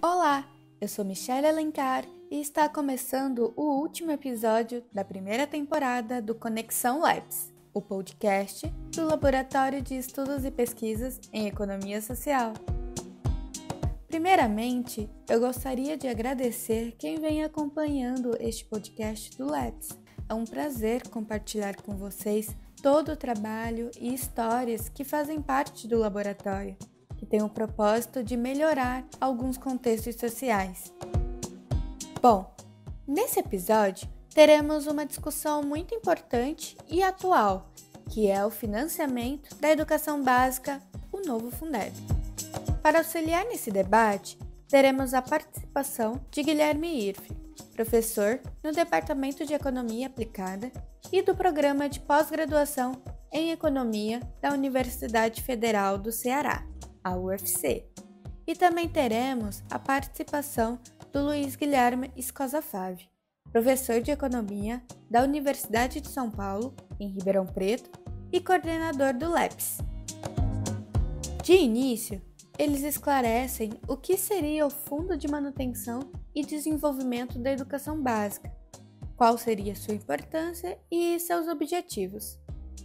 Olá, eu sou Michelle Alencar e está começando o último episódio da primeira temporada do Conexão Labs, o podcast do Laboratório de Estudos e Pesquisas em Economia Social. Primeiramente, eu gostaria de agradecer quem vem acompanhando este podcast do Labs. É um prazer compartilhar com vocês todo o trabalho e histórias que fazem parte do laboratório, que tem o propósito de melhorar alguns contextos sociais. Bom, nesse episódio teremos uma discussão muito importante e atual, que é o financiamento da educação básica, o novo Fundeb. Para auxiliar nesse debate, teremos a participação de Guilherme Irfe, professor no Departamento de Economia Aplicada e do Programa de Pós-Graduação em Economia da Universidade Federal do Ceará, a UFC. E também teremos a participação do Luiz Guilherme Escosa Fave, professor de Economia da Universidade de São Paulo, em Ribeirão Preto, e coordenador do LEPS. De início, eles esclarecem o que seria o Fundo de Manutenção e Desenvolvimento da Educação Básica, qual seria sua importância e seus objetivos,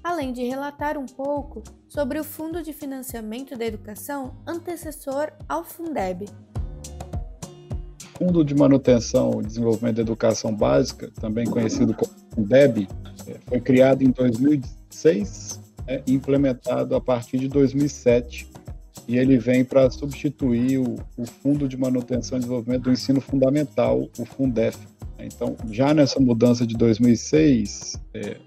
além de relatar um pouco sobre o Fundo de Financiamento da Educação antecessor ao Fundeb. Fundo de Manutenção e Desenvolvimento da Educação Básica, também conhecido como Fundeb, foi criado em 2006 e implementado a partir de 2007, e ele vem para substituir o Fundo de Manutenção e Desenvolvimento do Ensino Fundamental, o Fundef. Então, já nessa mudança de 2006,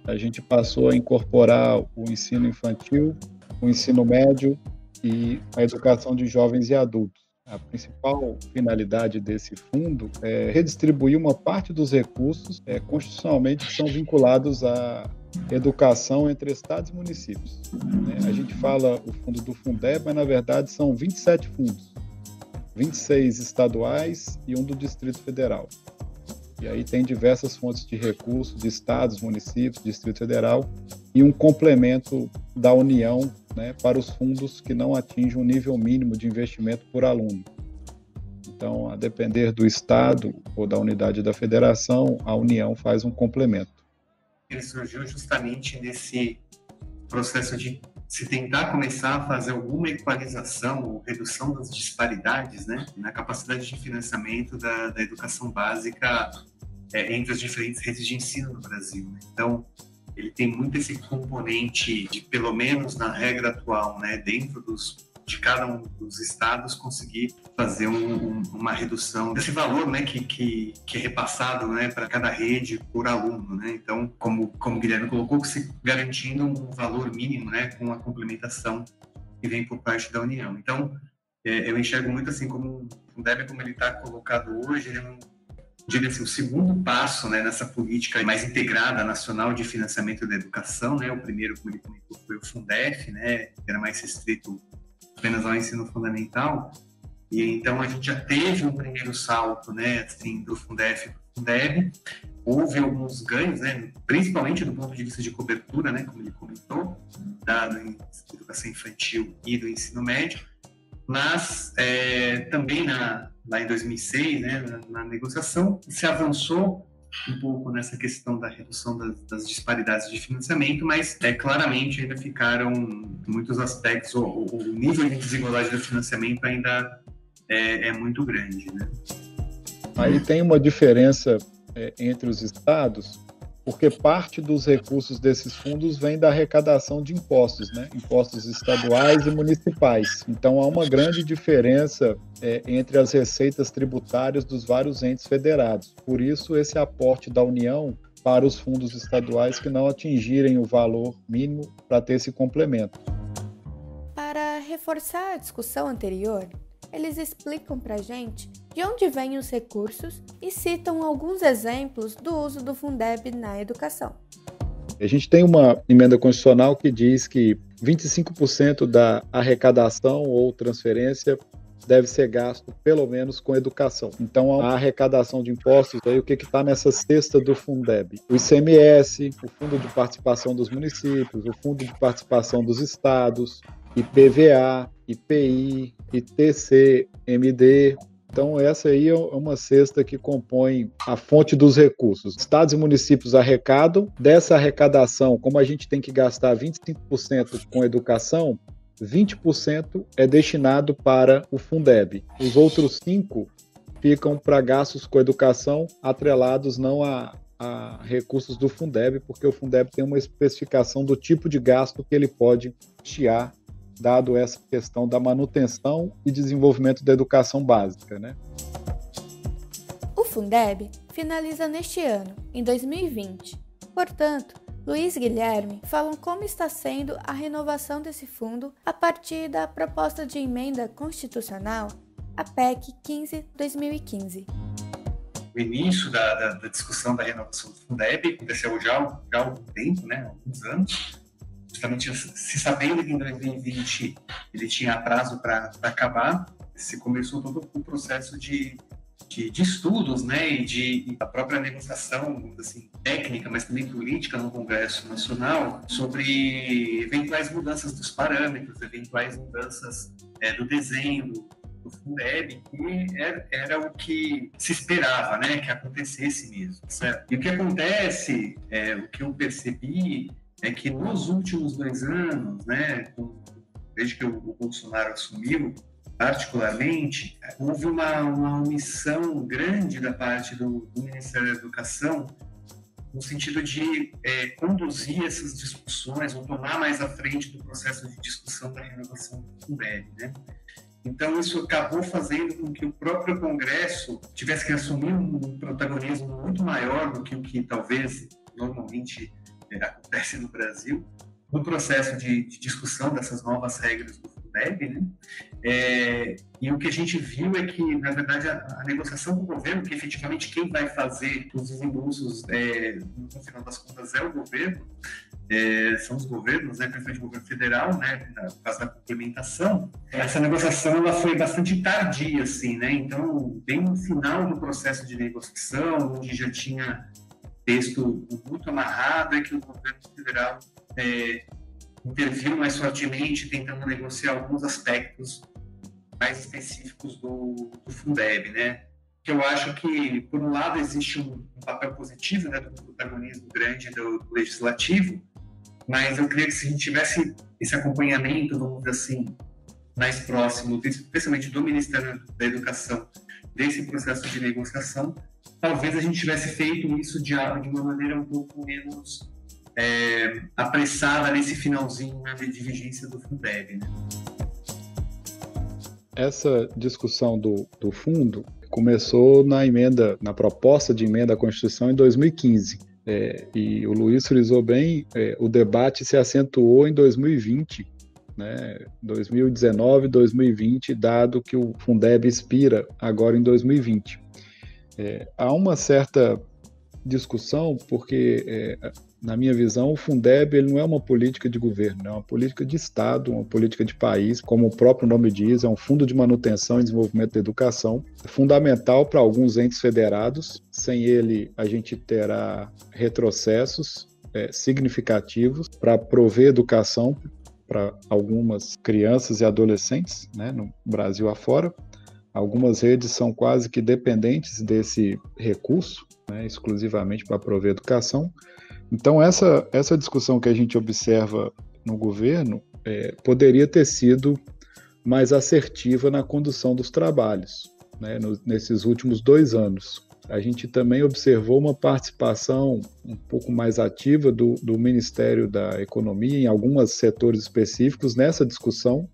a gente passou a incorporar o ensino infantil, o ensino médio e a educação de jovens e adultos. A principal finalidade desse fundo é redistribuir uma parte dos recursos constitucionalmente que são vinculados à educação entre estados e municípios. A gente fala o fundo do Fundeb, mas na verdade são 27 fundos, 26 estaduais e um do Distrito Federal. E aí tem diversas fontes de recursos de estados, municípios, Distrito Federal e um complemento da União, para os fundos que não atingem o nível mínimo de investimento por aluno. Então, a depender do estado ou da unidade da federação, a União faz um complemento. Ele surgiu justamente nesse processo de se tentar começar a fazer alguma equalização ou redução das disparidades, na capacidade de financiamento da educação básica entre as diferentes redes de ensino no Brasil. Então, ele tem muito esse componente de, pelo menos na regra atual, dentro de cada um dos estados, conseguir fazer uma redução desse valor que é repassado para cada rede por aluno. Então, como o Guilherme colocou, se garantindo um valor mínimo com a complementação que vem por parte da União. Então, eu enxergo muito assim como o Fundeb, como ele está colocado hoje, ele é diria assim, o segundo passo nessa política mais integrada nacional de financiamento da educação. O primeiro, como ele comentou, foi o Fundef, que era mais restrito apenas ao ensino fundamental, e então a gente já teve um primeiro salto do Fundef para o Fundeb. Houve alguns ganhos, principalmente do ponto de vista de cobertura, como ele comentou, da educação infantil e do ensino médio, mas também lá em 2006, na negociação, se avançou um pouco nessa questão da redução das disparidades de financiamento, mas claramente ainda ficaram muitos aspectos, o nível de desigualdade do financiamento ainda é muito grande. Aí tem uma diferença entre os estados, porque parte dos recursos desses fundos vem da arrecadação de impostos, impostos estaduais e municipais. Então, há uma grande diferença entre as receitas tributárias dos vários entes federados. Por isso, esse aporte da União para os fundos estaduais que não atingirem o valor mínimo para ter esse complemento. Para reforçar a discussão anterior, eles explicam para a gente de onde vêm os recursos e citam alguns exemplos do uso do Fundeb na educação. A gente tem uma emenda constitucional que diz que 25% da arrecadação ou transferência deve ser gasto, pelo menos, com educação. Então, a arrecadação de impostos, aí, o que está nessa cesta do Fundeb? O ICMS, o Fundo de Participação dos Municípios, o Fundo de Participação dos Estados, IPVA, IPI, ITCMD, Então, essa aí é uma cesta que compõe a fonte dos recursos. Estados e municípios arrecadam. Dessa arrecadação, como a gente tem que gastar 25% com educação, 20% é destinado para o Fundeb. Os outros 5% ficam para gastos com educação, atrelados não a recursos do Fundeb, porque o Fundeb tem uma especificação do tipo de gasto que ele pode custear, dado essa questão da manutenção e desenvolvimento da educação básica, né? O Fundeb finaliza neste ano, em 2020. Portanto, Luiz Guilherme falam como está sendo a renovação desse fundo a partir da proposta de emenda constitucional, a PEC 15/2015. O início da discussão da renovação do Fundeb aconteceu já há algum tempo, né, há alguns anos, justamente se sabendo que em 2020 ele tinha prazo para acabar, se começou todo o processo de estudos, né, e a própria negociação, assim, técnica, mas também política no Congresso Nacional sobre eventuais mudanças dos parâmetros, eventuais mudanças do desenho do Fundeb, que era o que se esperava, né, que acontecesse mesmo, certo? E o que acontece, o que eu percebi, é que nos últimos 2 anos, né, desde que o Bolsonaro assumiu, particularmente, houve uma omissão grande da parte do Ministério da Educação no sentido de conduzir essas discussões ou tomar mais à frente do processo de discussão da renovação do Fundeb, né? Então, isso acabou fazendo com que o próprio Congresso tivesse que assumir um protagonismo muito maior do que o que talvez normalmente acontece no Brasil, no processo de discussão dessas novas regras do Fundeb, né? E o que a gente viu é que, na verdade, a negociação com o governo, que efetivamente quem vai fazer os desembolsos, no final das contas, é o governo, são os governos, né, principalmente o governo federal, né, no caso da complementação, essa negociação ela foi bastante tardia, assim, né? Então, bem no final do processo de negociação, onde já tinha texto muito amarrado, é que o governo federal interviu mais fortemente, tentando negociar alguns aspectos mais específicos do Fundeb, né? Que eu acho que, por um lado, existe um papel positivo, né, do protagonismo grande do legislativo, mas eu creio que se a gente tivesse esse acompanhamento, vamos dizer assim, mais próximo, especialmente do Ministério da Educação, desse processo de negociação, talvez a gente tivesse feito isso de uma maneira um pouco menos apressada nesse finalzinho, né, de vigência do Fundeb, né? Essa discussão do fundo começou na proposta de emenda à Constituição em 2015. E o Luiz frisou bem, o debate se acentuou em 2020, né, 2019, 2020, dado que o Fundeb expira agora em 2020. Há uma certa discussão, porque, na minha visão, o Fundeb ele não é uma política de governo, é uma política de Estado, uma política de país, como o próprio nome diz, é um fundo de manutenção e desenvolvimento da educação, fundamental para alguns entes federados. Sem ele, a gente terá retrocessos significativos para prover educação para algumas crianças e adolescentes, né, no Brasil afora. Algumas redes são quase que dependentes desse recurso, né, exclusivamente para prover educação. Então, essa discussão que a gente observa no governo poderia ter sido mais assertiva na condução dos trabalhos, né, nesses últimos 2 anos. A gente também observou uma participação um pouco mais ativa do Ministério da Economia em alguns setores específicos nessa discussão,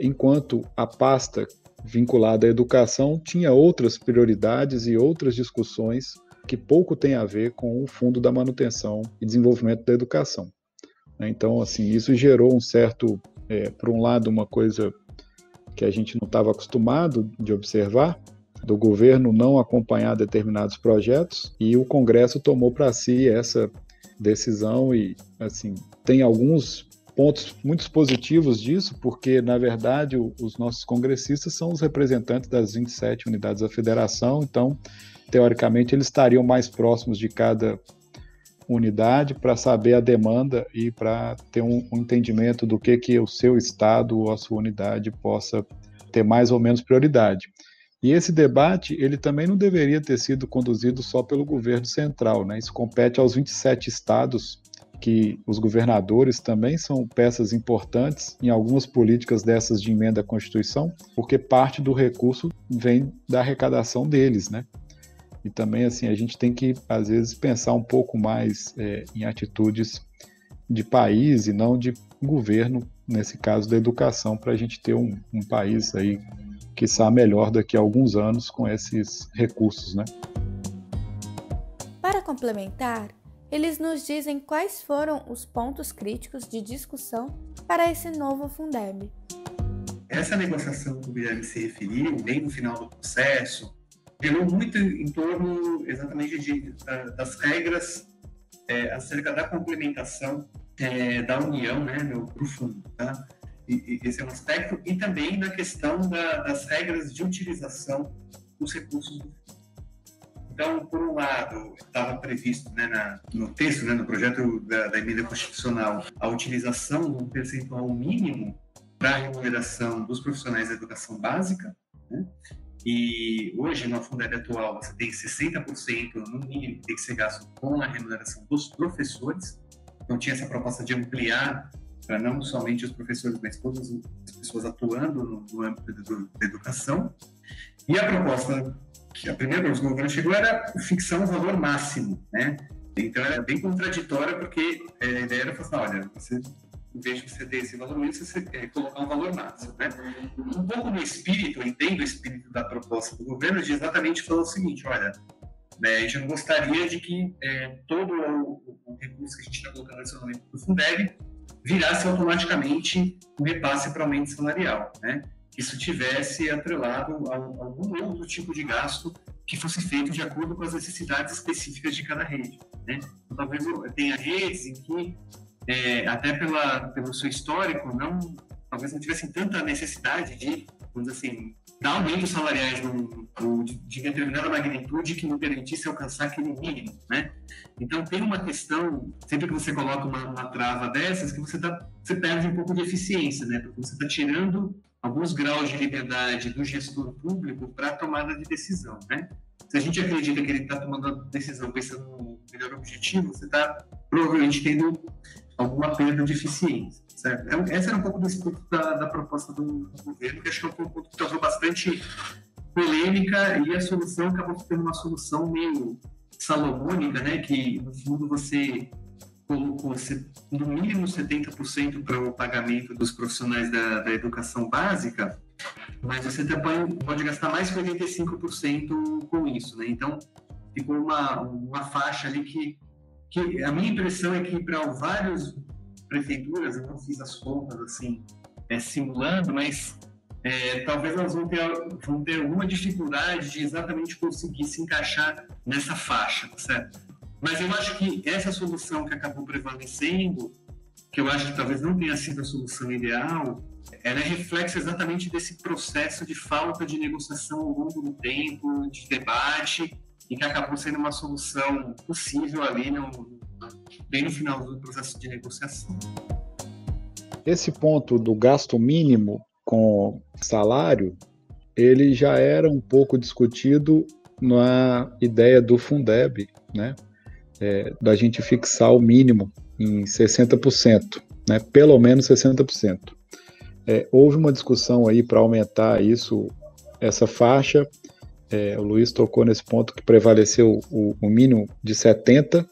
enquanto a pasta vinculada à educação tinha outras prioridades e outras discussões que pouco tem a ver com o Fundo da Manutenção e Desenvolvimento da Educação. Então, assim, isso gerou um certo, por um lado, uma coisa que a gente não estava acostumado de observar, do governo não acompanhar determinados projetos, e o Congresso tomou para si essa decisão e, assim, tem alguns pontos muito positivos disso, porque, na verdade, os nossos congressistas são os representantes das 27 unidades da federação, então, teoricamente, eles estariam mais próximos de cada unidade para saber a demanda e para ter um entendimento do que o seu estado ou a sua unidade possa ter mais ou menos prioridade. E esse debate, ele também não deveria ter sido conduzido só pelo governo central, né? Isso compete aos 27 estados, que os governadores também são peças importantes em algumas políticas dessas de emenda à Constituição, porque parte do recurso vem da arrecadação deles, né? E também, assim, a gente tem que, às vezes, pensar um pouco mais em atitudes de país e não de governo, nesse caso da educação, para a gente ter um país aí, quiçá melhor daqui a alguns anos com esses recursos, né? Para complementar, eles nos dizem quais foram os pontos críticos de discussão para esse novo Fundeb. Essa negociação que o Guilherme se referiu, bem no final do processo, gerou muito em torno exatamente das regras acerca da complementação da União, né, para o fundo. Tá? Esse é um aspecto, e também na questão das regras de utilização dos recursos do fundo. Então, por um lado, estava previsto, né, no texto, né, no projeto da emenda constitucional, a utilização de um percentual mínimo para a remuneração dos profissionais da educação básica, né? E hoje, no Fundeb atual, você tem 60% no mínimo que tem que ser gasto com a remuneração dos professores. Então, tinha essa proposta de ampliar para não somente os professores, mas todas as pessoas atuando no âmbito da educação. E a proposta que a primeira vez que o governo chegou era fixar um valor máximo, né? Então era bem contraditória, porque a ideia era falar, olha, você, em vez de você ter esse valor mínimo, você quer colocar um valor máximo, né? Um pouco no espírito, eu entendo o espírito da proposta do governo, de exatamente falar o seguinte, olha, a gente não gostaria de que todo o recurso que a gente está colocando nesse momento do Fundeb virasse automaticamente um repasse para aumento salarial, né? Isso tivesse atrelado a algum outro tipo de gasto que fosse feito de acordo com as necessidades específicas de cada rede, né? Então, talvez tenha redes em que, até pelo seu histórico, talvez não tivessem tanta necessidade de, vamos dizer assim, dar aumentos salariais de determinada magnitude que não permitisse alcançar aquele mínimo, né? Então, tem uma questão, sempre que você coloca uma trava dessas, que você perde um pouco de eficiência, né? Porque você está tirando alguns graus de liberdade do gestor público para a tomada de decisão, né? Se a gente acredita que ele está tomando a decisão pensando no melhor objetivo, você está provavelmente tendo alguma perda de eficiência, certo? Então, esse era um pouco do espírito da proposta do governo, que acho que é um ponto que causou bastante polêmica, e a solução acabou sendo uma solução meio salomônica, né? Que, no fundo, você colocou no mínimo 70% para o pagamento dos profissionais da educação básica, mas você também pode gastar mais que 85% com isso, né? Então, ficou uma faixa ali que a minha impressão é que para várias prefeituras, eu não fiz as contas assim, simulando, mas talvez elas vão ter alguma dificuldade de exatamente conseguir se encaixar nessa faixa, certo? Mas eu acho que essa solução que acabou prevalecendo, que eu acho que talvez não tenha sido a solução ideal, ela é reflexo exatamente desse processo de falta de negociação ao longo do tempo, de debate, e que acabou sendo uma solução possível ali bem no final do processo de negociação. Esse ponto do gasto mínimo com salário, ele já era um pouco discutido na ideia do Fundeb, né? Da gente fixar o mínimo em 60%, né? Pelo menos 60%. Houve uma discussão aí para aumentar essa faixa. O Luiz tocou nesse ponto que prevaleceu o mínimo de 70%.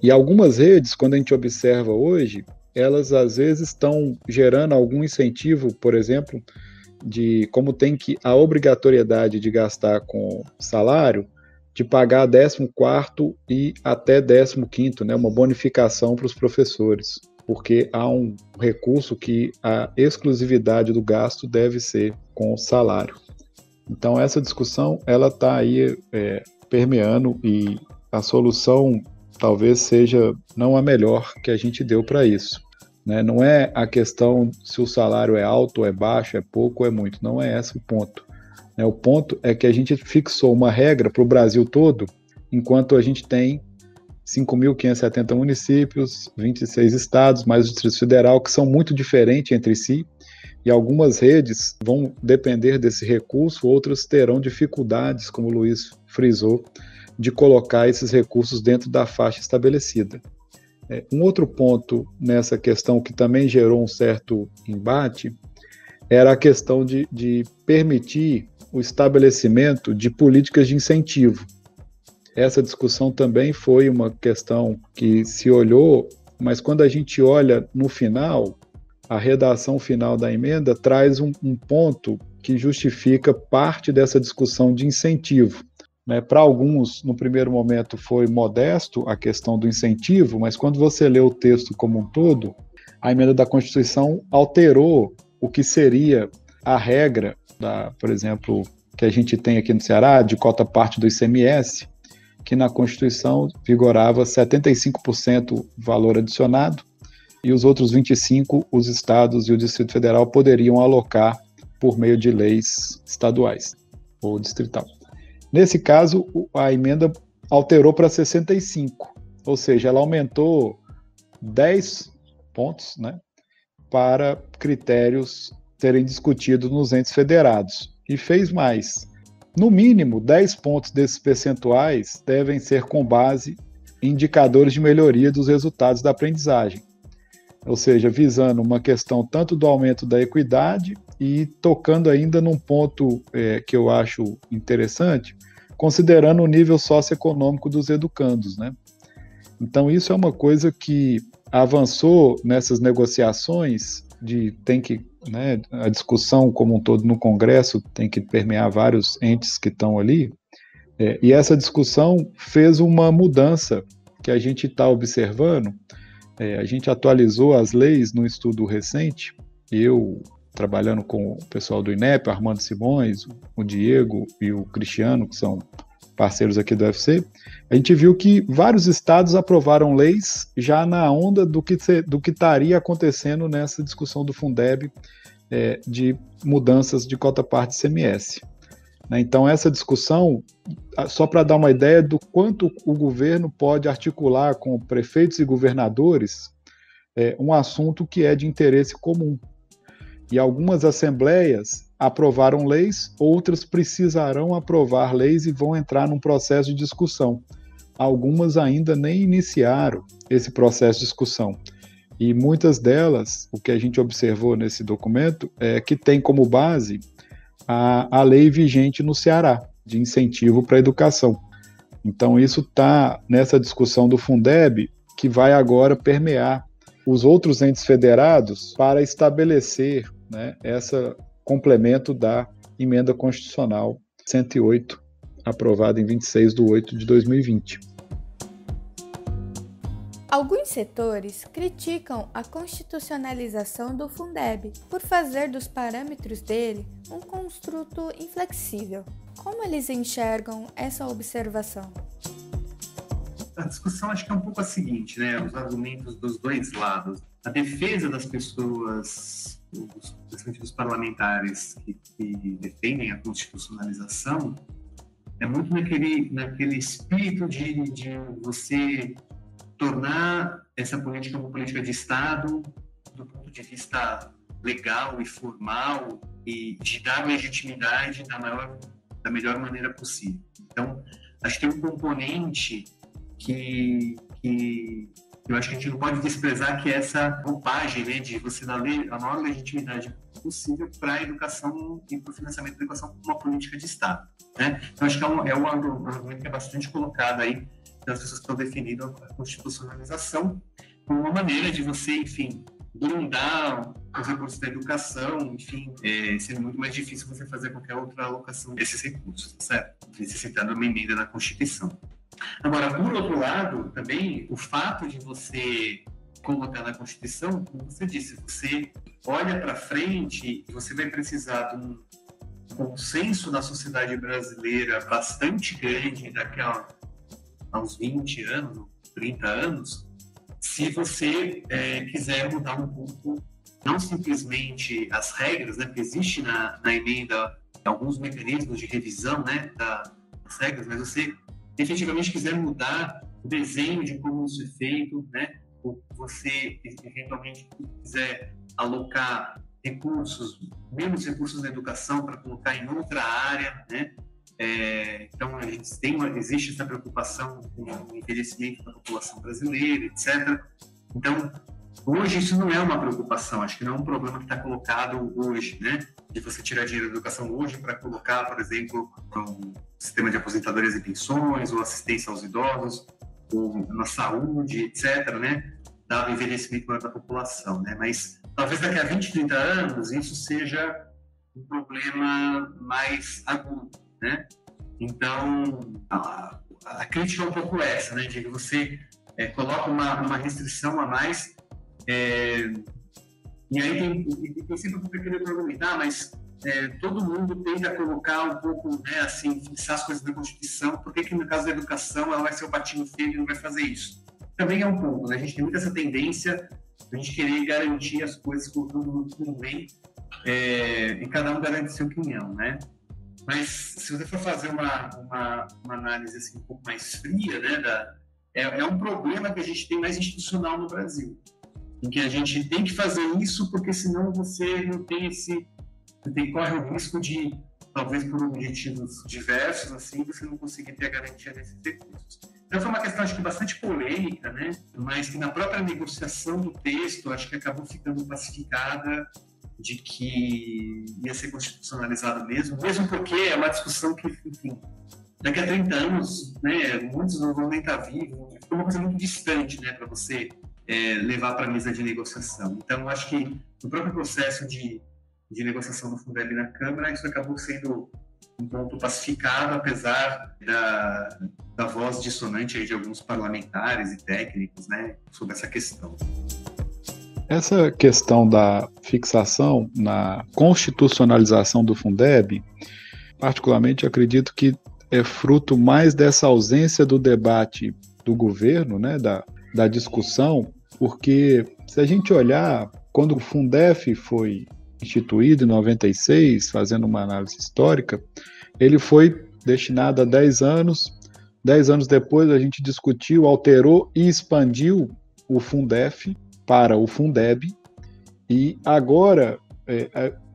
E algumas redes, quando a gente observa hoje, elas às vezes estão gerando algum incentivo, por exemplo, de como tem a obrigatoriedade de gastar com salário, de pagar 14º e até 15º, né, uma bonificação para os professores, porque há um recurso que a exclusividade do gasto deve ser com o salário. Então, essa discussão ela está aí permeando, e a solução talvez seja não a melhor que a gente deu para isso, né? Não é a questão se o salário é alto ou é baixo, é pouco ou é muito, não é esse o ponto. O ponto é que a gente fixou uma regra para o Brasil todo, enquanto a gente tem 5.570 municípios, 26 estados, mais o Distrito Federal, que são muito diferentes entre si, E algumas redes vão depender desse recurso, outras terão dificuldades, como o Luiz frisou, de colocar esses recursos dentro da faixa estabelecida. Um outro ponto nessa questão que também gerou um certo embate era a questão de permitir o estabelecimento de políticas de incentivo. Essa discussão também foi uma questão que se olhou, mas quando a gente olha no final, a redação final da emenda traz um ponto que justifica parte dessa discussão de incentivo. Para alguns, no primeiro momento, foi modesto a questão do incentivo, mas quando você lê o texto como um todo, a emenda da Constituição alterou o que seria a regra, por exemplo, que a gente tem aqui no Ceará, de cota parte do ICMS, que na Constituição vigorava 75% valor adicionado, e os outros 25%, os estados e o Distrito Federal poderiam alocar por meio de leis estaduais ou distrital. Nesse caso, a emenda alterou para 65%, ou seja, ela aumentou 10 pontos, para critérios serem discutidos nos entes federados. E fez mais. No mínimo, 10 pontos desses percentuais devem ser com base em indicadores de melhoria dos resultados da aprendizagem. Ou seja, visando uma questão tanto do aumento da equidade e tocando ainda num ponto que eu acho interessante, considerando o nível socioeconômico dos educandos, Então, isso é uma coisa que avançou nessas negociações a discussão como um todo no Congresso tem que permear vários entes que estão ali, e essa discussão fez uma mudança que a gente está observando. A gente atualizou as leis num estudo recente, eu trabalhando com o pessoal do INEP, Armando Simões, o Diego e o Cristiano, que são parceiros aqui do UFC, a gente viu que vários estados aprovaram leis já na onda do que estaria acontecendo nessa discussão do Fundeb de mudanças de cota-parte ICMS. Então, essa discussão, só para dar uma ideia do quanto o governo pode articular com prefeitos e governadores um assunto que é de interesse comum. E algumas assembleias aprovaram leis, outras precisarão aprovar leis e vão entrar num processo de discussão. Algumas ainda nem iniciaram esse processo de discussão. E muitas delas, o que a gente observou nesse documento, é que tem como base a lei vigente no Ceará, de incentivo para a educação. Então, isso está nessa discussão do Fundeb, que vai agora permear os outros entes federados para estabelecer esse complemento da Emenda Constitucional 108, aprovada em 26/8/2020. Alguns setores criticam a constitucionalização do Fundeb por fazer dos parâmetros dele um construto inflexível. Como eles enxergam essa observação? A discussão acho que é um pouco a seguinte, os argumentos dos dois lados. A defesa das pessoas, principalmente dos parlamentares que defendem a constitucionalização, é muito naquele espírito de você tornar essa política uma política de Estado do ponto de vista legal e formal e de dar legitimidade da melhor maneira possível. Então, acho que tem um componente que eu acho que a gente não pode desprezar, que é essa roupagem de você dar a maior legitimidade possível para a educação e para o financiamento da educação como uma política de Estado. Então, acho que é um argumento que é bastante colocado aí das pessoas que estão definindo a constitucionalização como uma maneira de você, enfim, blindar os recursos da educação, enfim, sendo muito mais difícil você fazer qualquer outra alocação desses recursos, certo? Necessitando uma emenda na Constituição. Agora, por outro lado, também, o fato de você colocar na Constituição, como você disse, você olha para frente e você vai precisar de um consenso da sociedade brasileira bastante grande daqui a uns 20 anos, 30 anos, se você quiser mudar um pouco, não simplesmente as regras, porque existe na emenda alguns mecanismos de revisão das regras, mas você efetivamente quiser mudar o desenho de como isso é feito, ou você eventualmente quiser alocar recursos, menos recursos na educação para colocar em outra área, né? Então, existe essa preocupação com o envelhecimento da população brasileira, etc. Então, hoje isso não é uma preocupação, acho que não é um problema que está colocado hoje, né? De você tirar dinheiro da educação hoje para colocar, por exemplo, no sistema de aposentadorias e pensões, ou assistência aos idosos, ou na saúde, etc., né? Dado o envelhecimento da população, né? Mas talvez daqui a 20, 30 anos isso seja um problema mais agudo, né? Então, a crítica é um pouco essa, né? De que você coloca uma restrição a mais, e aí tem sempre um pequeno problema, mas todo mundo tenta colocar um pouco, né, assim, fixar as coisas na Constituição, por que no caso da educação ela vai ser o patinho feio e não vai fazer isso? Também é um ponto, né? A gente tem muito essa tendência de a gente querer garantir as coisas colocando tudo bem, e cada um garante sua opinião, né? Mas se você for fazer uma análise assim, um pouco mais fria, né, é um problema que a gente tem mais institucional no Brasil, em que a gente tem que fazer isso porque senão você não tem corre o risco de, talvez por objetivos diversos, assim, você não conseguir ter a garantia desses recursos. Então foi uma questão, acho que bastante polêmica, né, mas que na própria negociação do texto, acho que acabou ficando pacificada de que ia ser constitucionalizado mesmo porque é uma discussão que, enfim, daqui a 30 anos, né, muitos não vão nem estar vivos, é uma coisa muito distante, né, para você levar para a mesa de negociação. Então, acho que no próprio processo de negociação do Fundeb na Câmara, isso acabou sendo um ponto pacificado, apesar da voz dissonante aí de alguns parlamentares e técnicos, né, sobre essa questão. Essa questão da fixação na constitucionalização do Fundeb, particularmente acredito que é fruto mais dessa ausência do debate do governo, né, da discussão, porque se a gente olhar, quando o Fundef foi instituído em 96, fazendo uma análise histórica, ele foi destinado a 10 anos. 10 anos depois a gente discutiu, alterou e expandiu o Fundef para o Fundeb, e agora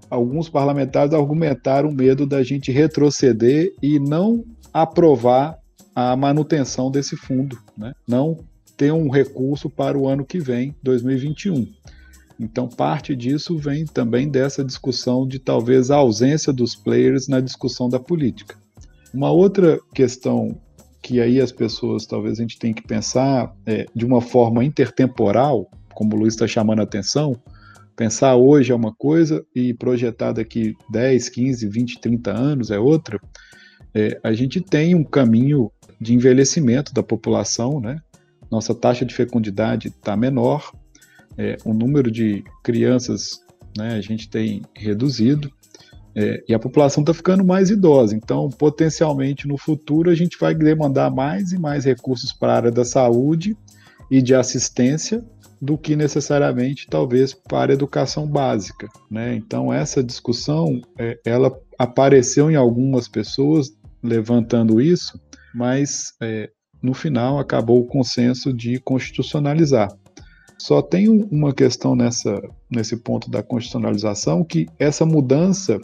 alguns parlamentares argumentaram o medo da gente retroceder e não aprovar a manutenção desse fundo, né? Não ter um recurso para o ano que vem, 2021. Então, parte disso vem também dessa discussão de talvez a ausência dos players na discussão da política. Uma outra questão que aí as pessoas, talvez a gente tenha que pensar de uma forma intertemporal, como o Luiz está chamando a atenção, pensar hoje é uma coisa e projetar daqui 10, 15, 20, 30 anos é outra. A gente tem um caminho de envelhecimento da população, né? Nossa taxa de fecundidade está menor, o número de crianças, né, a gente tem reduzido, e a população está ficando mais idosa. Então, potencialmente, no futuro, a gente vai demandar mais e mais recursos para a área da saúde e de assistência do que necessariamente, talvez, para a educação básica, né? Então, essa discussão, ela apareceu em algumas pessoas levantando isso, mas, no final, acabou o consenso de constitucionalizar. Só tem uma questão nesse ponto da constitucionalização, que essa mudança,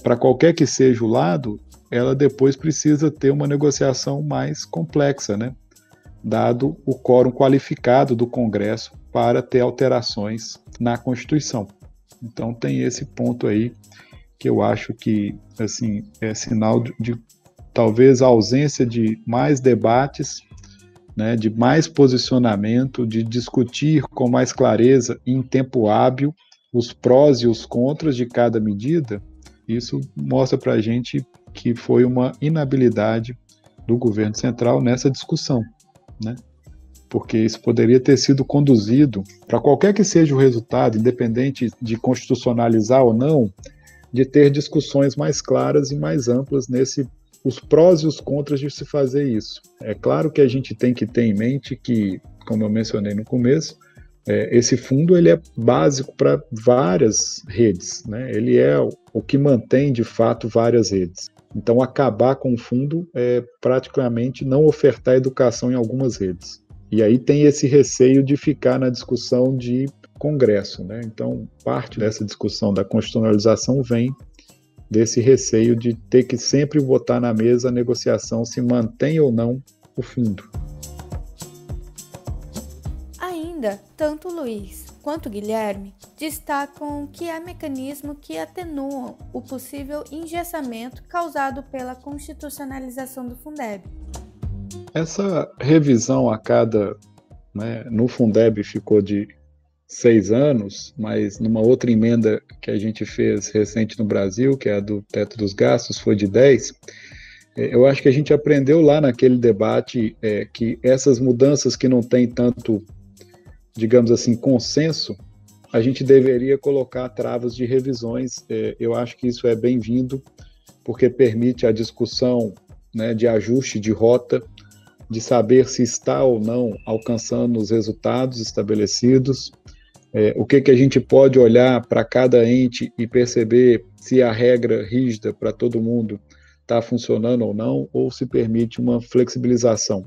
para qualquer que seja o lado, ela depois precisa ter uma negociação mais complexa, né? Dado o quórum qualificado do Congresso para ter alterações na Constituição. Então tem esse ponto aí que eu acho que, assim, é sinal de talvez a ausência de mais debates, né, de mais posicionamento, de discutir com mais clareza e em tempo hábil os prós e os contras de cada medida. Isso mostra para a gente que foi uma inabilidade do governo central nessa discussão, né? Porque isso poderia ter sido conduzido, para qualquer que seja o resultado, independente de constitucionalizar ou não, de ter discussões mais claras e mais amplas os prós e os contras de se fazer isso. É claro que a gente tem que ter em mente que, como eu mencionei no começo, esse fundo ele é básico para várias redes, né? Ele é o que mantém, de fato, várias redes. Então, acabar com o fundo é praticamente não ofertar educação em algumas redes. E aí tem esse receio de ficar na discussão de Congresso, né? Então, parte dessa discussão da constitucionalização vem desse receio de ter que sempre botar na mesa a negociação se mantém ou não o fundo. Ainda, tanto Luiz quanto Guilherme destacam que há mecanismos que atenuam o possível engessamento causado pela constitucionalização do Fundeb. Essa revisão a cada, né, no Fundeb ficou de 6 anos, mas numa outra emenda que a gente fez recente no Brasil, que é a do teto dos gastos, foi de 10. Eu acho que a gente aprendeu lá naquele debate que essas mudanças que não têm tanto, digamos assim, consenso, a gente deveria colocar travas de revisões. Eu acho que isso é bem-vindo, porque permite a discussão, né, de ajuste de rota, de saber se está ou não alcançando os resultados estabelecidos, o que a gente pode olhar para cada ente e perceber se a regra rígida para todo mundo está funcionando ou não, ou se permite uma flexibilização.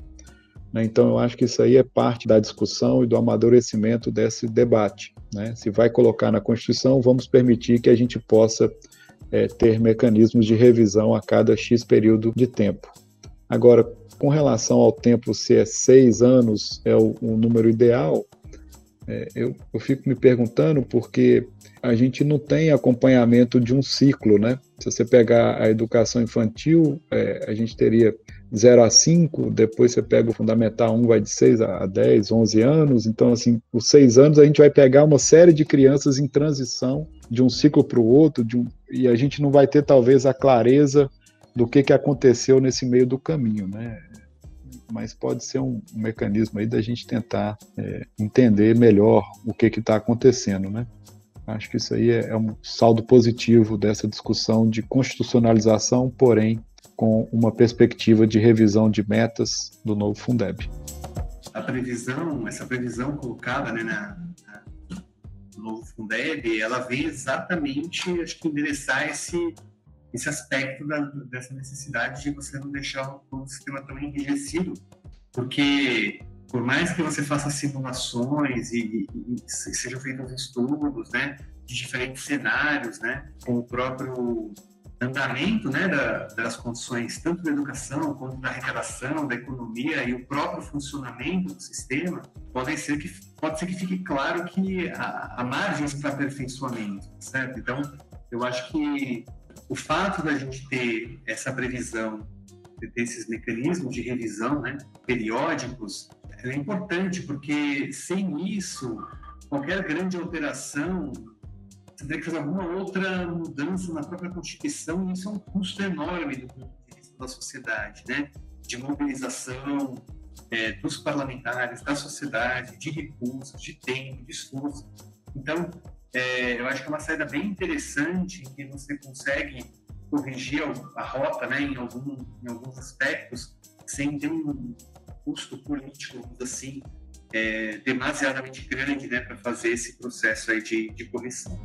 Então, eu acho que isso aí é parte da discussão e do amadurecimento desse debate, né? Se vai colocar na Constituição, vamos permitir que a gente possa ter mecanismos de revisão a cada X período de tempo. Agora, com relação ao tempo, se é 6 anos é o número ideal, eu fico me perguntando porque a gente não tem acompanhamento de um ciclo, né? Se você pegar a educação infantil, a gente teria 0 a 5, depois você pega o Fundamental 1, vai de 6 a 10, 11 anos, então, assim, os 6 anos a gente vai pegar uma série de crianças em transição de um ciclo para o outro, e a gente não vai ter, talvez, a clareza do que aconteceu nesse meio do caminho, né? Mas pode ser um mecanismo aí da gente tentar entender melhor o que está acontecendo, né? Acho que isso aí é um saldo positivo dessa discussão de constitucionalização, porém com uma perspectiva de revisão de metas do novo Fundeb. Essa previsão colocada, né, no novo Fundeb, ela vem exatamente, acho que, endereçar esse aspecto dessa necessidade de você não deixar o sistema tão enrijecido, porque por mais que você faça simulações e sejam feitos estudos, né, de diferentes cenários, né, com o próprio andamento, né, das condições tanto da educação quanto da arrecadação, da economia e o próprio funcionamento do sistema, pode ser que fique claro que há margens para aperfeiçoamento, certo? Então, eu acho que o fato da gente ter essa previsão, de ter esses mecanismos de revisão, né, periódicos, é importante, porque sem isso, qualquer grande alteração, você teria que fazer alguma outra mudança na própria Constituição, e isso é um custo enorme do ponto de vista da sociedade, né, de mobilização dos parlamentares, da sociedade, de recursos, de tempo, de esforço. Então, eu acho que é uma saída bem interessante, em que você consegue corrigir a rota, né, em alguns aspectos, sem ter um custo político, assim, demasiadamente grande, né, para fazer esse processo aí de correção.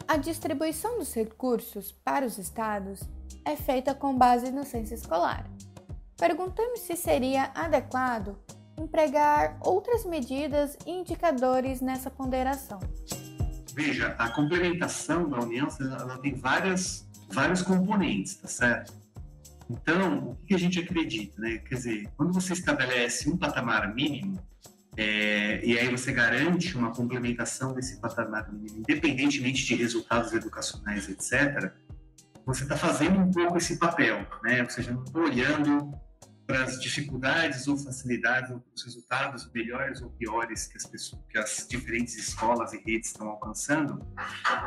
A distribuição dos recursos para os estados é feita com base no censo escolar. Perguntamos se seria adequado empregar outras medidas e indicadores nessa ponderação. Veja, a complementação da União, ela tem vários componentes, tá certo? Então, o que a gente acredita, né? Quer dizer, quando você estabelece um patamar mínimo, e aí você garante uma complementação desse patamar mínimo, independentemente de resultados educacionais, etc., você está fazendo um pouco esse papel, né? Ou seja, não estou olhando para as dificuldades ou facilidades, ou os resultados melhores ou piores que as diferentes escolas e redes estão alcançando,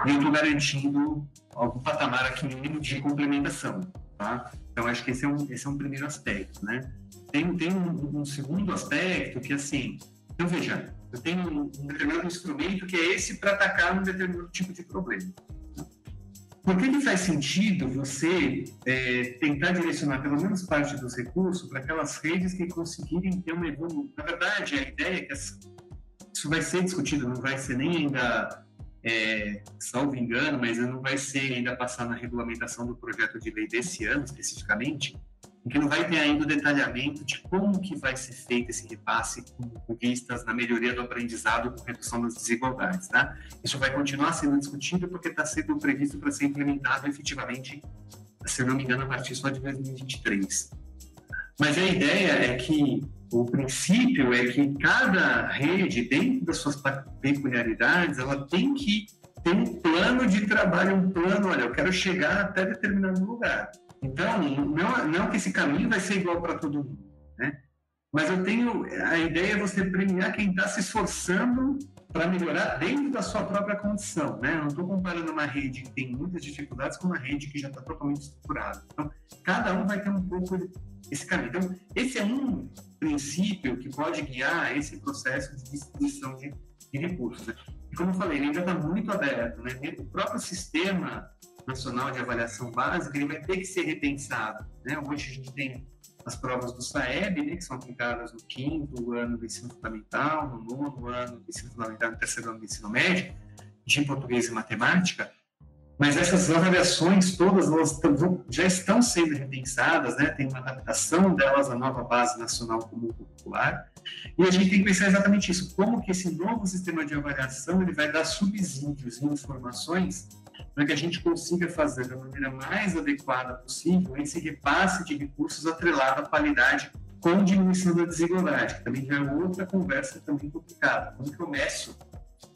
e eu estou garantindo algum patamar aqui mínimo de complementação, tá? Então, acho que esse é um primeiro aspecto, né? Tem um segundo aspecto que, assim, então, veja, eu tenho um determinado instrumento que é esse para atacar um determinado tipo de problema. Por que faz sentido você tentar direcionar pelo menos parte dos recursos para aquelas redes que conseguirem ter uma evolução? Na verdade, a ideia é que isso vai ser discutido, não vai ser nem ainda, salvo engano, mas não vai ser ainda passar na regulamentação do projeto de lei desse ano, especificamente, em que não vai ter ainda o detalhamento de como que vai ser feito esse repasse com vistas na melhoria do aprendizado com redução das desigualdades, tá? Isso vai continuar sendo discutido porque está sendo previsto para ser implementado efetivamente, se não me engano, a partir só de 2023. Mas a ideia é que, o princípio é que cada rede, dentro das suas peculiaridades, ela tem que ter um plano de trabalho, um plano, olha, eu quero chegar até determinado lugar. Então, não que esse caminho vai ser igual para todo mundo, né? Mas a ideia é você premiar quem está se esforçando para melhorar dentro da sua própria condição, né? Eu não estou comparando uma rede que tem muitas dificuldades com uma rede que já está totalmente estruturada. Então, cada um vai ter um pouco esse caminho. Então, esse é um princípio que pode guiar esse processo de distribuição de recursos, né? E como eu falei, ele ainda está muito aberto, né? O próprio sistema nacional de avaliação básica, ele vai ter que ser repensado, né? Hoje a gente tem as provas do SAEB, né, que são aplicadas no 5º ano do ensino fundamental, no 9º ano do ensino fundamental, no 3º ano do ensino médio, de português e matemática, mas essas avaliações todas elas já estão sendo repensadas, né? Tem uma adaptação delas à nova base nacional comum curricular, e a gente tem que pensar exatamente isso, como que esse novo sistema de avaliação ele vai dar subsídios e informações para que a gente consiga fazer da maneira mais adequada possível esse repasse de recursos atrelado à qualidade com diminuição da desigualdade, que também já é outra conversa também complicada. Como que eu meço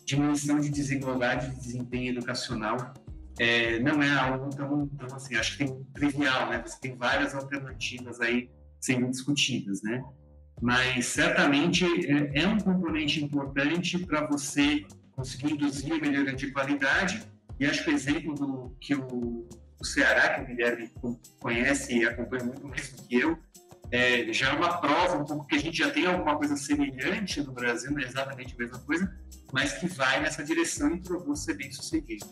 diminuição de desigualdade de desempenho educacional? Não é algo tão assim, acho que tem trivial, né? Você tem várias alternativas aí sendo discutidas, né? Mas certamente é um componente importante para você conseguir induzir a melhoria de qualidade. E acho que o exemplo que o Ceará, que o Guilherme conhece e acompanha muito mais do que eu, já é uma prova um pouco que a gente já tem alguma coisa semelhante no Brasil, não é exatamente a mesma coisa, mas que vai nessa direção e provou ser bem sucedido.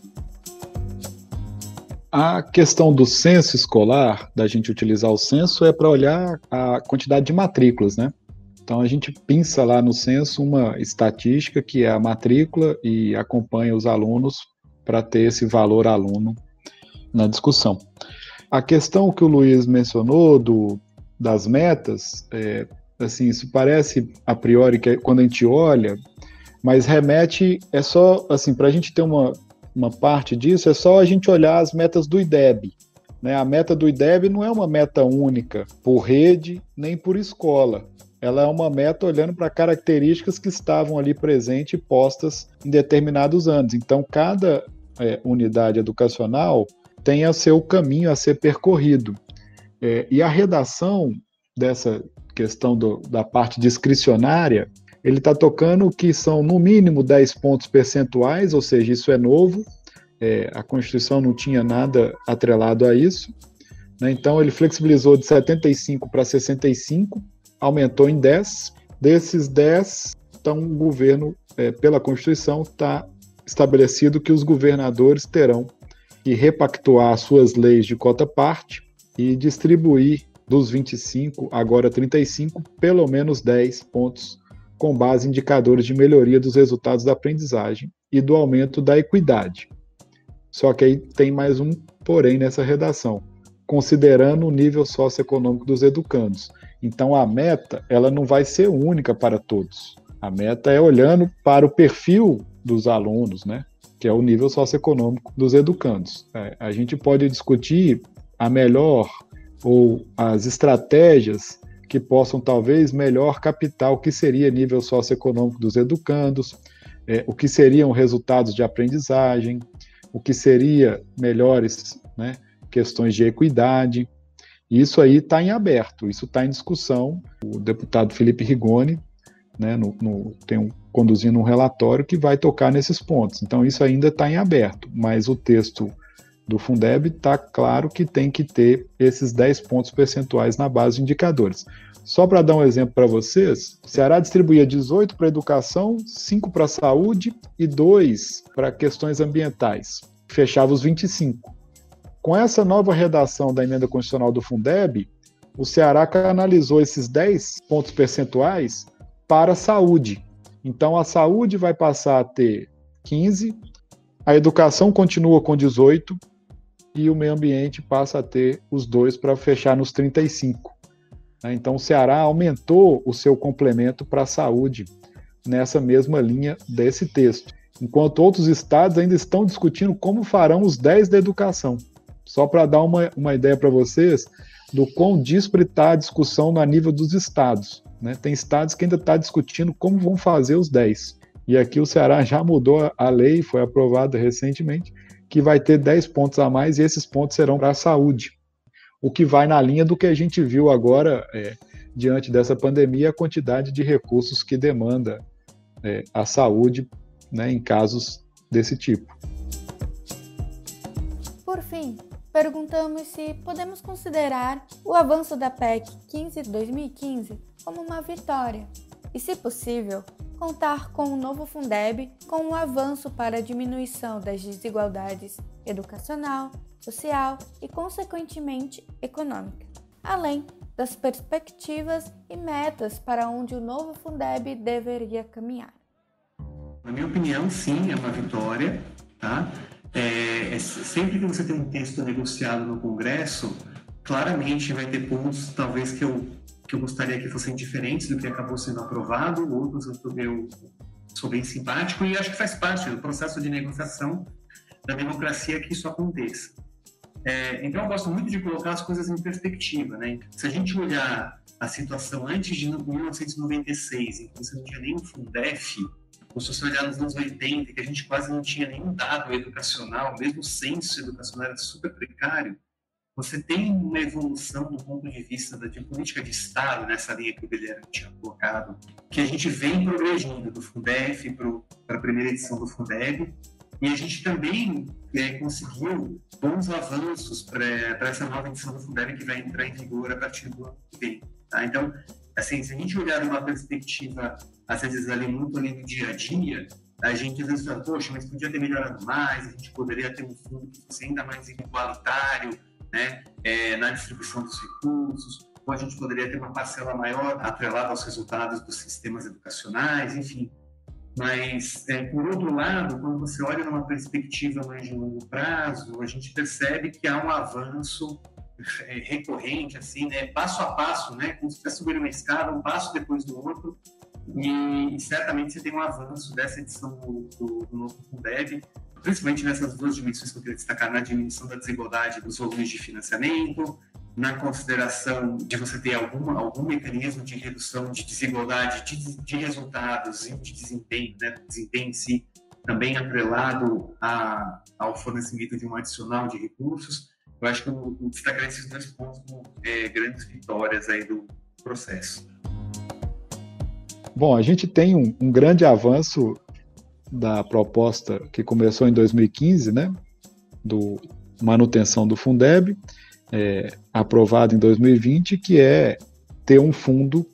A questão do censo escolar, da gente utilizar o censo, é para olhar a quantidade de matrículas, né? Então a gente pinça lá no censo uma estatística que é a matrícula e acompanha os alunos para ter esse valor aluno na discussão. A questão que o Luiz mencionou das metas, assim, isso parece a priori que quando a gente olha, mas remete, é só, assim, para a gente ter uma parte disso, é só a gente olhar as metas do IDEB, né? A meta do IDEB não é uma meta única por rede nem por escola. Ela é uma meta olhando para características que estavam ali presentes e postas em determinados anos. Então, cada unidade educacional tem o seu caminho a ser percorrido. E a redação dessa questão da parte discricionária, ele está tocando que são no mínimo 10 pontos percentuais, ou seja, isso é novo, a Constituição não tinha nada atrelado a isso, né? Então ele flexibilizou de 75 para 65, aumentou em 10, desses 10, então o governo, pela Constituição, está estabelecido que os governadores terão que repactuar suas leis de cota-parte e distribuir dos 25, agora 35, pelo menos 10 pontos com base em indicadores de melhoria dos resultados da aprendizagem e do aumento da equidade. Só que aí tem mais um porém nessa redação, considerando o nível socioeconômico dos educandos. Então a meta, ela não vai ser única para todos. A meta é olhando para o perfil dos alunos, né, que é o nível socioeconômico dos educandos. A gente pode discutir a melhor ou as estratégias que possam talvez melhor captar o que seria nível socioeconômico dos educandos, o que seriam resultados de aprendizagem, o que seria melhores, né, questões de equidade. Isso aí está em aberto, isso está em discussão. O deputado Felipe Rigoni, né, conduzindo um relatório que vai tocar nesses pontos. Então isso ainda está em aberto, mas o texto do Fundeb está claro que tem que ter esses 10 pontos percentuais na base de indicadores. Só para dar um exemplo para vocês, o Ceará distribuía 18 para educação, 5 para saúde e 2 para questões ambientais. Fechava os 25. Com essa nova redação da emenda constitucional do Fundeb, o Ceará canalizou esses 10 pontos percentuais para a saúde. Então a saúde vai passar a ter 15, a educação continua com 18 e o meio ambiente passa a ter os 2 para fechar nos 35. né? Então, o Ceará aumentou o seu complemento para a saúde nessa mesma linha desse texto, enquanto outros estados ainda estão discutindo como farão os 10 da educação. Só para dar uma ideia para vocês do quão díspara está a discussão no nível dos estados, né? Tem estados que ainda estão discutindo como vão fazer os 10. E aqui o Ceará já mudou a lei, foi aprovada recentemente, que vai ter 10 pontos a mais, e esses pontos serão para a saúde. O que vai na linha do que a gente viu agora, diante dessa pandemia, a quantidade de recursos que demanda a saúde, né, em casos desse tipo. Por fim, perguntamos se podemos considerar o avanço da PEC 15/2015 como uma vitória e, se possível, contar com o novo Fundeb com um avanço para a diminuição das desigualdades educacional, social e, consequentemente, econômica, além das perspectivas e metas para onde o novo Fundeb deveria caminhar. Na minha opinião, sim, é uma vitória, tá? Sempre que você tem um texto negociado no Congresso, claramente vai ter pontos, talvez, que eu gostaria que fossem diferentes do que acabou sendo aprovado, outros eu sou bem simpático e acho que faz parte do processo de negociação da democracia que isso aconteça. Então, eu gosto muito de colocar as coisas em perspectiva, né? Se a gente olhar a situação antes de 1996, em que você não tinha nenhum Fundef, ou se você olhar nos anos 80, que a gente quase não tinha nenhum dado educacional, mesmo o censo educacional era super precário, você tem uma evolução do ponto de vista de política de Estado, nessa linha que o Guilherme tinha colocado, que a gente vem progredindo do Fundef para a primeira edição do Fundeb, e a gente também conseguiu bons avanços para essa nova edição do Fundeb que vai entrar em vigor a partir do ano que vem. Tá? Então, assim, se a gente olhar de uma perspectiva, às vezes muito ali no dia a dia, a gente às vezes fala, poxa, mas podia ter melhorado mais, a gente poderia ter um fundo que fosse ainda mais igualitário, né, na distribuição dos recursos, ou a gente poderia ter uma parcela maior atrelada aos resultados dos sistemas educacionais, enfim. Mas, por outro lado, quando você olha numa perspectiva mais de longo prazo, a gente percebe que há um avanço recorrente, assim, né, passo a passo, né, como se estivesse subindo uma escada, um passo depois do outro, e certamente você tem um avanço dessa edição do novo Fundeb, principalmente nessas duas dimensões que eu queria destacar, na diminuição da desigualdade dos volumes de financiamento, na consideração de você ter algum mecanismo de redução de desigualdade de resultados e de desempenho, né, desempenho em si, também atrelado ao fornecimento de um adicional de recursos. Eu acho que eu destacaria esses dois pontos como grandes vitórias aí do processo. Bom, a gente tem um grande avanço da proposta que começou em 2015, né, do manutenção do Fundeb, aprovado em 2020, que é ter um fundo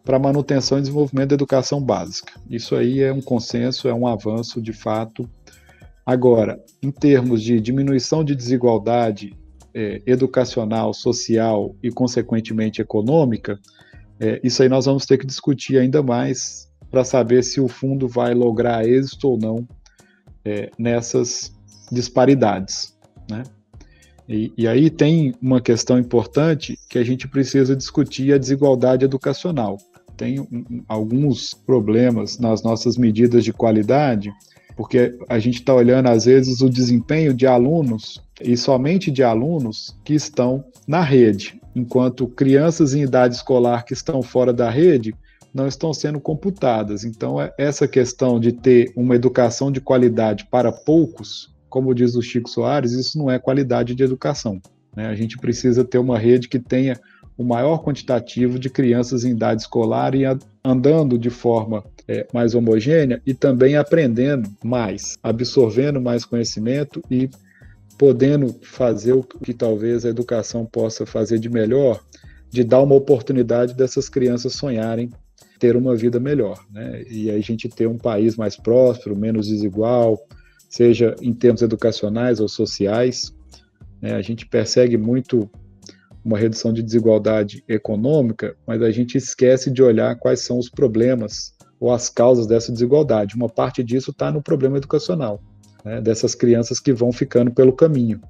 para manutenção e desenvolvimento da educação básica. Isso aí é um consenso, é um avanço de fato. Agora, em termos de diminuição de desigualdade educacional, social e, consequentemente, econômica, isso aí nós vamos ter que discutir ainda mais para saber se o fundo vai lograr êxito ou não nessas disparidades, né? E aí tem uma questão importante que a gente precisa discutir, a desigualdade educacional. Tem alguns problemas nas nossas medidas de qualidade, porque a gente está olhando, às vezes, o desempenho de alunos, e somente de alunos que estão na rede, enquanto crianças em idade escolar que estão fora da rede não estão sendo computadas. Então, essa questão de ter uma educação de qualidade para poucos, como diz o Chico Soares, isso não é qualidade de educação, né? A gente precisa ter uma rede que tenha o maior quantitativo de crianças em idade escolar e andando de forma mais homogênea e também aprendendo mais, absorvendo mais conhecimento e podendo fazer o que talvez a educação possa fazer de melhor, de dar uma oportunidade dessas crianças sonharem ter uma vida melhor, né? E aí a gente ter um país mais próspero, menos desigual, seja em termos educacionais ou sociais, né? A gente persegue muito uma redução de desigualdade econômica, mas a gente esquece de olhar quais são os problemas ou as causas dessa desigualdade. Uma parte disso está no problema educacional, né? Dessas crianças que vão ficando pelo caminho.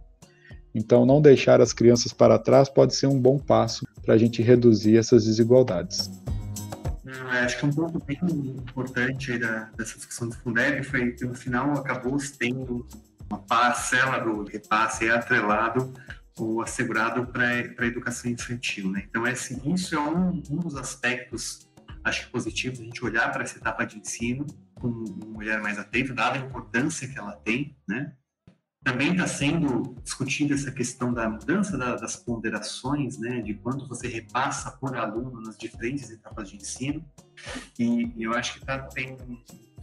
Então, não deixar as crianças para trás pode ser um bom passo para a gente reduzir essas desigualdades. Acho que um ponto bem importante aí dessa discussão do Fundeb foi que, no final, acabou tendo uma parcela do repasse atrelado ou assegurado para a educação infantil, né? Então, isso é um dos aspectos, acho que positivos, a gente olhar para essa etapa de ensino com um olhar mais atento, dada a importância que ela tem, né? Também está sendo discutida essa questão da mudança das ponderações, né, de quanto você repassa por aluno nas diferentes etapas de ensino. E eu acho que tem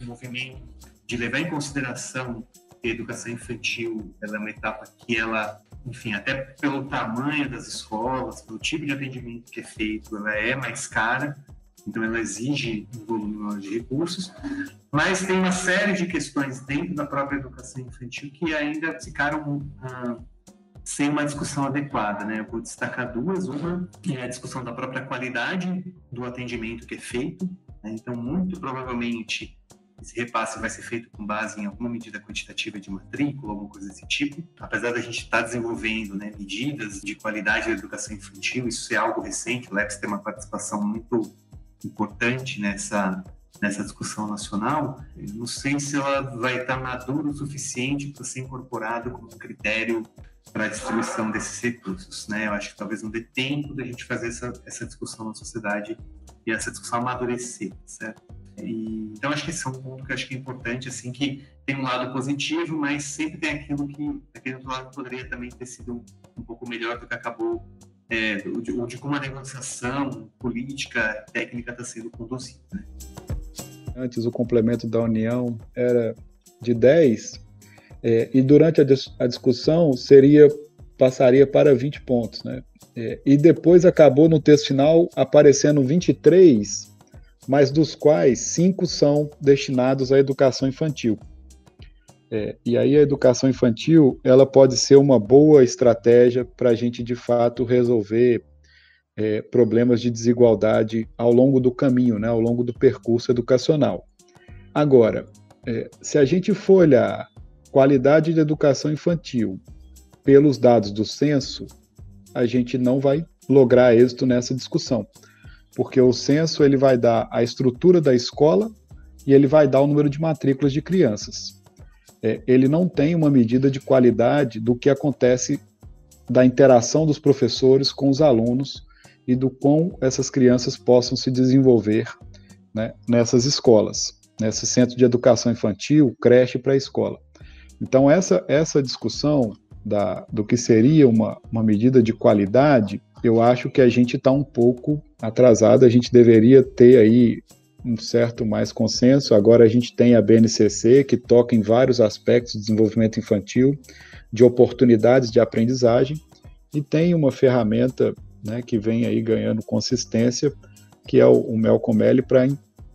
um movimento de levar em consideração que a educação infantil ela é uma etapa que ela, enfim, até pelo tamanho das escolas, pelo tipo de atendimento que é feito, ela é mais cara, então ela exige um volume maior de recursos, mas tem uma série de questões dentro da própria educação infantil que ainda ficaram sem uma discussão adequada, né? Eu vou destacar duas. Uma é a discussão da própria qualidade do atendimento que é feito, né? Então, muito provavelmente, esse repasse vai ser feito com base em alguma medida quantitativa de matrícula, alguma coisa desse tipo. Apesar da gente estar desenvolvendo, né, medidas de qualidade da educação infantil, isso é algo recente, o LEPS tem uma participação muito importante nessa discussão nacional. Eu não sei se ela vai estar madura o suficiente para ser incorporado como um critério para a distribuição desses recursos, né? Eu acho que talvez não dê tempo da gente fazer essa discussão na sociedade e essa discussão amadurecer, certo? Então, acho que esse é um ponto que eu acho que é importante, assim, que tem um lado positivo, mas sempre tem aquele outro lado que poderia também ter sido um pouco melhor do que acabou, de como a negociação política, técnica está sendo conduzida, né? Antes, o complemento da União era de 10, e durante a discussão passaria para 20 pontos, né? E depois acabou no texto final aparecendo 23, mas dos quais 5 são destinados à educação infantil. E aí a educação infantil ela pode ser uma boa estratégia para a gente, de fato, resolver problemas de desigualdade ao longo do caminho, né, ao longo do percurso educacional. Agora, se a gente for olhar qualidade de educação infantil pelos dados do censo, a gente não vai lograr êxito nessa discussão, porque o censo ele vai dar a estrutura da escola e ele vai dar o número de matrículas de crianças. Ele não tem uma medida de qualidade do que acontece da interação dos professores com os alunos e do quão essas crianças possam se desenvolver, né, nessas escolas, nesse centro de educação infantil, creche para a escola. Então, essa discussão do que seria uma medida de qualidade, eu acho que a gente está um pouco atrasado, a gente deveria ter aí um certo mais consenso. Agora a gente tem a BNCC, que toca em vários aspectos do desenvolvimento infantil, de oportunidades de aprendizagem, e tem uma ferramenta, né, que vem aí ganhando consistência, que é o Melcomel, para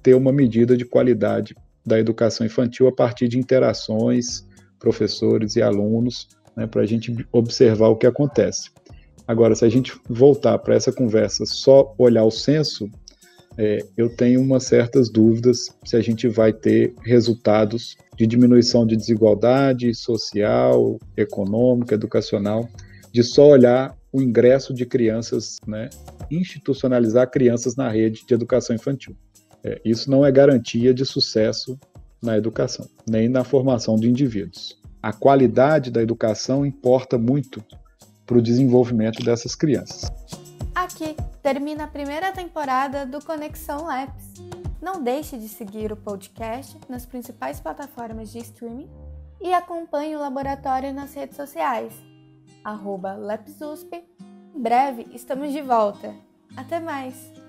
ter uma medida de qualidade da educação infantil a partir de interações, professores e alunos, né, para a gente observar o que acontece. Agora, se a gente voltar para essa conversa só olhar o censo, eu tenho umas certas dúvidas se a gente vai ter resultados de diminuição de desigualdade social, econômica, educacional, de só olhar o ingresso de crianças, né, institucionalizar crianças na rede de educação infantil. Isso não é garantia de sucesso na educação, nem na formação de indivíduos. A qualidade da educação importa muito para o desenvolvimento dessas crianças. Aqui termina a primeira temporada do Conexão LEPS. Não deixe de seguir o podcast nas principais plataformas de streaming e acompanhe o laboratório nas redes sociais, @LepsUSP. Em breve estamos de volta. Até mais!